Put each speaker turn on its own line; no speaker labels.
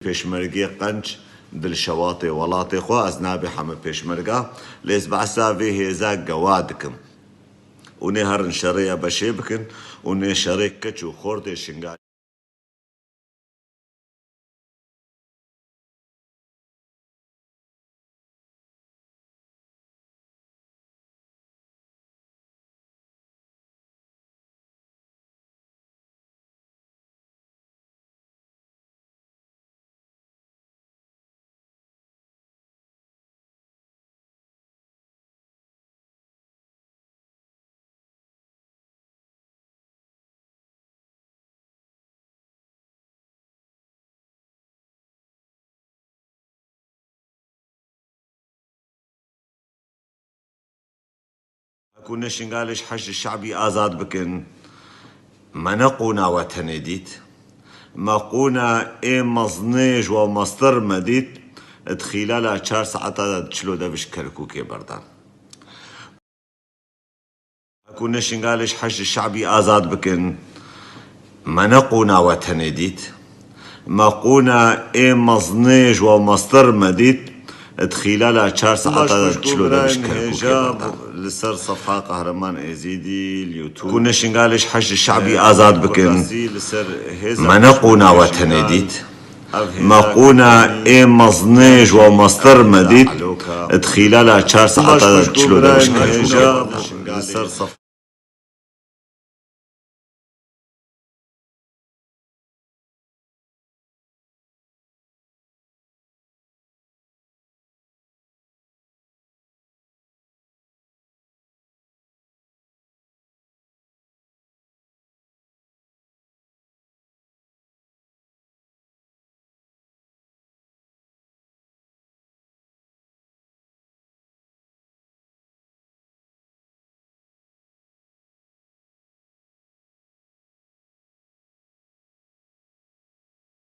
پێشمەرگی قەنج دلشەواڵی وڵاتی خۆ ئەس نابێ هەمە پێشمەرگە لێز بەعسا vê hêza gewa dikim û nê herin şerêya beşê bikin û nê şerê keç û xordê şingalî هەکوونە شنگالش حەشد شعبی ئازاد بکن مەنەقونا وەتەنێ دیت مەقونا ئێ مەزنێژ و مەستر مەدیت خلال 4 ساعتا تشلو دەبش کەرکووکێ بەردان هەکوونە شنگالش حەشد شعبی ئازاد بکن مەنەقونا وەتەنێ دیت مەقونا ئێ مەزنێژ و مەستر مەدیت خلال 4 ساعتا تشلو دەبش کەرکووکێ بەردان لسر صفحة قهرمان ازيدي اليوتيوب كنا شنقالش حشد الشعبي ازاد بكن منقونا وتنديت مقونا اي مزنيج ومصدر مديت خلال 4 ساعات تشلو داش لسر صفحة